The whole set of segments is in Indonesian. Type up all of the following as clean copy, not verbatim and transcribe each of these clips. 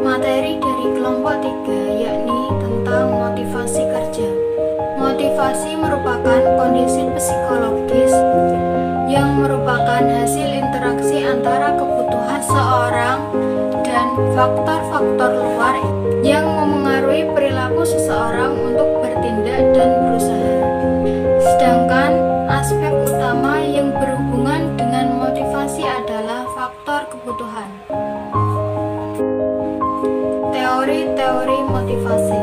Materi dari kelompok 3 yakni tentang motivasi kerja. Motivasi merupakan kondisi psikologis yang merupakan hasil interaksi antara kebutuhan seseorang dan faktor-faktor luar yang memengaruhi perilaku seseorang untuk bertindak dan berusaha. Sedangkan aspek utama yang berhubungan dengan motivasi adalah faktor kebutuhan. Teori-teori motivasi.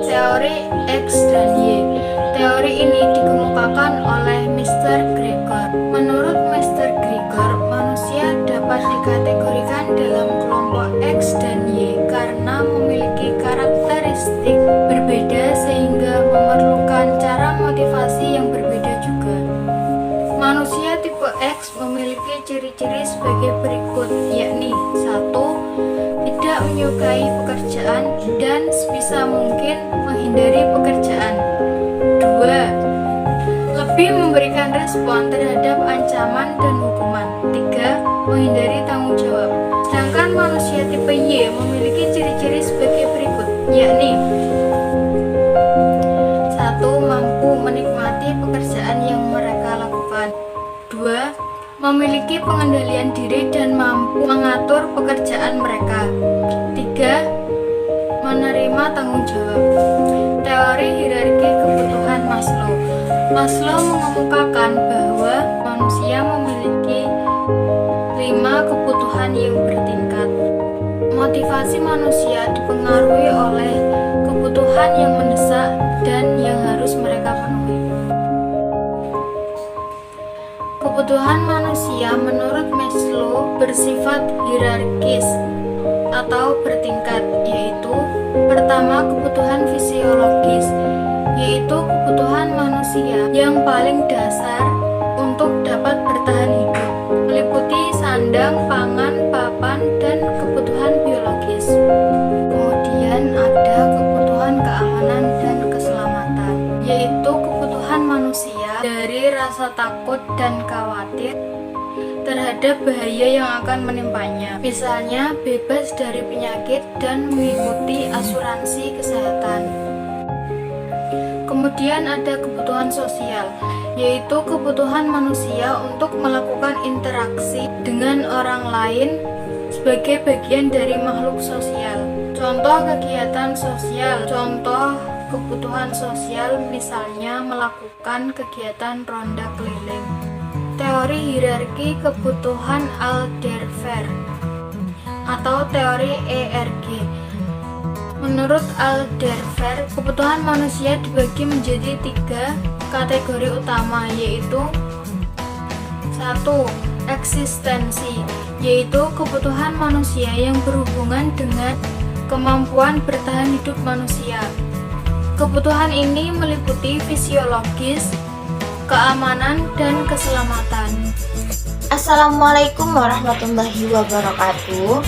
Teori X dan Y. Teori ini dikemukakan oleh Mr. Gregor. Menurut Mr. Gregor, manusia dapat dikategorikan dalam kelompok X dan Y karena memiliki karakteristik berbeda sehingga memerlukan cara motivasi yang berbeda juga. Manusia tipe X memiliki ciri-ciri sebagai berikut, yakni 1. Tidak menyukai pekerjaan dan sebisa mungkin menghindari pekerjaan. 2. Lebih memberikan respon terhadap ancaman dan hukuman. 3. Menghindari tanggung jawab. Sedangkan manusia tipe Y memiliki ciri-ciri sebagai berikut, yakni 1. Mampu menikmati pekerjaan yang mereka lakukan. 2. Memiliki pengendalian diri dan mampu mengatur pekerjaan mereka. 3. Menerima tanggung jawab. Teori hierarki kebutuhan Maslow. Maslow mengemukakan bahwa manusia memiliki 5 kebutuhan yang bertingkat. Motivasi manusia dipengaruhi oleh kebutuhan yang mendesak dan yang harus mereka penuhi. Kebutuhan manusia menurut Maslow bersifat hierarkis atau bertingkat, yaitu pertama kebutuhan fisiologis, yaitu kebutuhan manusia yang paling dasar untuk dapat bertahan hidup, meliputi sandang, pangan, papan, dan kebutuhan biologis. Kemudian ada kebutuhan keamanan dan keselamatan, yaitu kebutuhan manusia dari rasa takut dan khawatir terhadap bahaya yang akan menimpanya, misalnya bebas dari penyakit dan mengikuti asuransi kesehatan. Kemudian ada kebutuhan sosial, yaitu kebutuhan manusia untuk melakukan interaksi dengan orang lain sebagai bagian dari makhluk sosial. Contoh kegiatan sosial, contoh kebutuhan sosial misalnya melakukan kegiatan ronda keliling. Teori hierarki kebutuhan Alderfer atau teori ERG. Menurut Alderfer, kebutuhan manusia dibagi menjadi 3 kategori utama, yaitu 1. Eksistensi, yaitu kebutuhan manusia yang berhubungan dengan kemampuan bertahan hidup manusia. Kebutuhan ini meliputi fisiologis, keamanan, dan keselamatan. Assalamualaikum warahmatullahi wabarakatuh.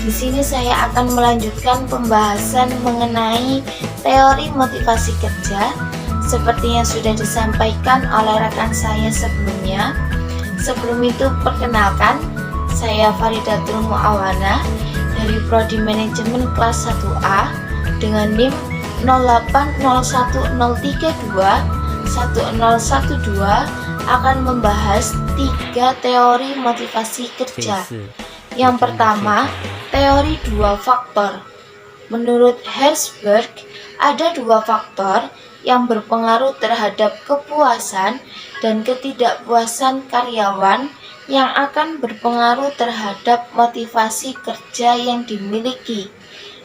Di sini saya akan melanjutkan pembahasan mengenai teori motivasi kerja seperti yang sudah disampaikan oleh rekan saya sebelumnya. Sebelum itu perkenalkan, saya Faridatul Muawana dari Prodi Manajemen kelas 1A dengan NIM 08010321012 akan membahas 3 teori motivasi kerja. Yang pertama, teori 2 faktor. Menurut Herzberg, ada 2 faktor yang berpengaruh terhadap kepuasan dan ketidakpuasan karyawan yang akan berpengaruh terhadap motivasi kerja yang dimiliki.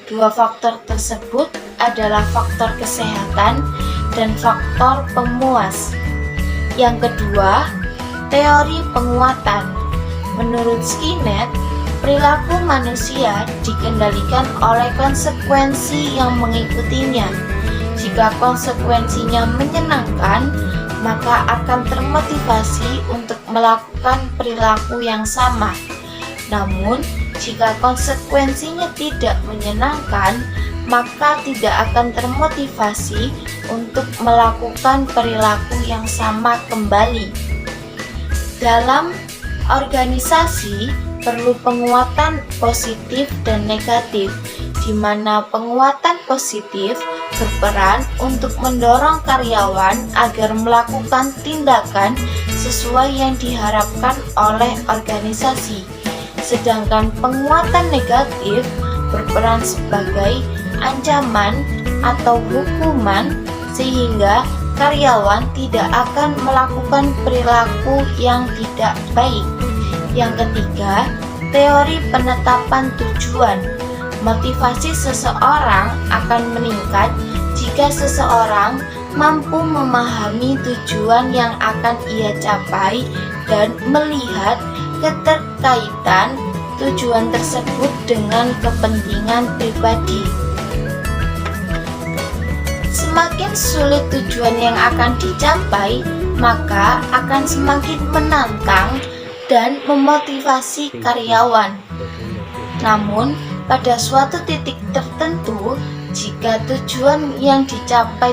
2 faktor tersebut adalah faktor kesehatan dan faktor pemuas. Yang kedua, teori penguatan. Menurut Skinner, perilaku manusia dikendalikan oleh konsekuensi yang mengikutinya. Jika konsekuensinya menyenangkan, maka akan termotivasi untuk melakukan perilaku yang sama. Namun, jika konsekuensinya tidak menyenangkan, maka tidak akan termotivasi untuk melakukan perilaku yang sama kembali. Dalam organisasi, perlu penguatan positif dan negatif, di mana penguatan positif berperan untuk mendorong karyawan agar melakukan tindakan sesuai yang diharapkan oleh organisasi. Sedangkan penguatan negatif berperan sebagai ancaman atau hukuman sehingga karyawan tidak akan melakukan perilaku yang tidak baik. Yang ketiga, teori penetapan tujuan. Motivasi seseorang akan meningkat jika seseorang mampu memahami tujuan yang akan ia capai dan melihat keterkaitan tujuan tersebut dengan kepentingan pribadi. Semakin sulit tujuan yang akan dicapai, maka akan semakin menantang dan memotivasi karyawan. Namun, pada suatu titik tertentu, jika tujuan yang dicapai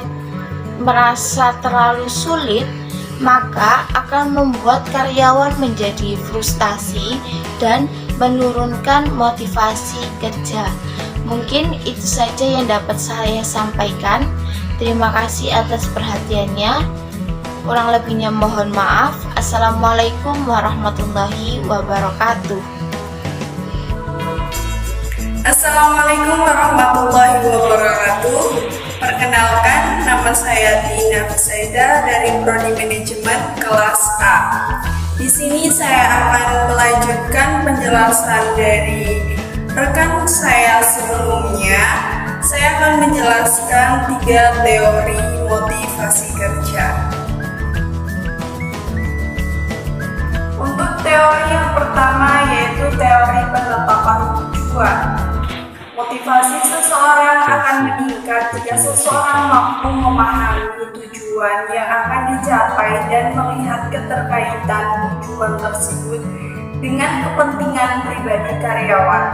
merasa terlalu sulit, maka akan membuat karyawan menjadi frustasi dan menurunkan motivasi kerja. Mungkin itu saja yang dapat saya sampaikan. Terima kasih atas perhatiannya. Kurang lebihnya mohon maaf. Assalamualaikum warahmatullahi wabarakatuh. Assalamualaikum warahmatullahi wabarakatuh. Perkenalkan, nama saya Dina Fusaida dari Prodi Manajemen kelas A. Di sini saya akan melanjutkan penjelasan dari rekan saya sebelumnya. Saya akan menjelaskan 3 teori motivasi kerja. Untuk teori yang pertama yaitu teori penetapan tujuan. Motivasi seseorang akan meningkat jika seseorang mampu memahami tujuan yang akan dicapai dan melihat keterkaitan tujuan tersebut dengan kepentingan pribadi karyawan.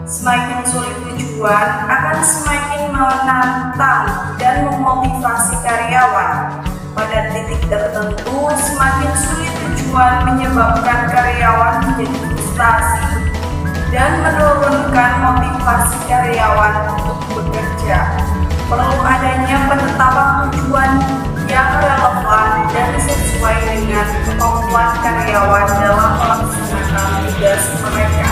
Semakin sulit tujuan akan semakin menantang dan memotivasi karyawan. Pada titik tertentu, semakin sulit tujuan menyebabkan karyawan menjadi frustasi dan menurunkan motivasi karyawan untuk bekerja. Perlu adanya penetapan tujuan yang relevan dan sesuai dengan kemampuan karyawan dalam melaksanakan tugas mereka.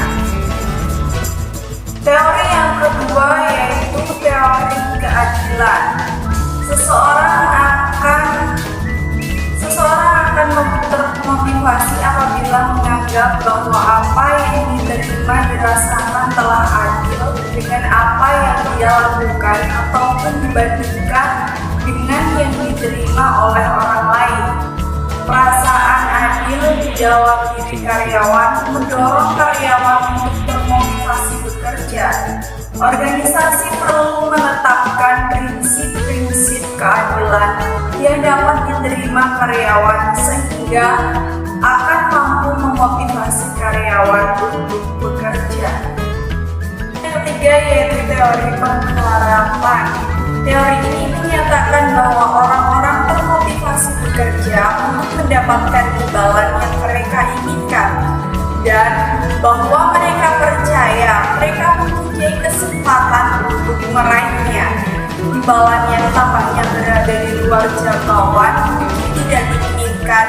Teori yang kedua yaitu teori keadilan. Seseorang akan termotivasi apabila menganggap bahwa apa yang diterima dirasakan telah adil dengan apa yang dia lakukan ataupun dibandingkan dengan yang diterima oleh orang lain. Perasaan adil di dalam diri karyawan mendorong karyawan untuk termotivasi bekerja. Organisasi perlu menetapkan prinsip-prinsip keadilan yang dapat diterima karyawan sehingga akan mampu memotivasi karyawan untuk bekerja. Yang ketiga yaitu teori pengharapan. Teori ini menyatakan bahwa orang-orang termotivasi bekerja untuk mendapatkan imbalan yang mereka inginkan dan bahwa mereka percaya mereka mempunyai kesempatan untuk meraihnya. Imbalan yang tampaknya berada di luar jangkauan mungkin tidak diinginkan,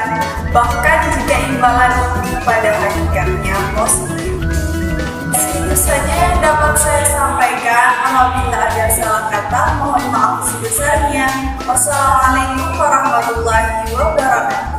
bahkan jika imbalan itu pada hakikatnya positif. Itu saja yang dapat saya sampaikan. Apabila ada salah kata, mohon maaf sebesarnya. Wassalamualaikum warahmatullahi wabarakatuh.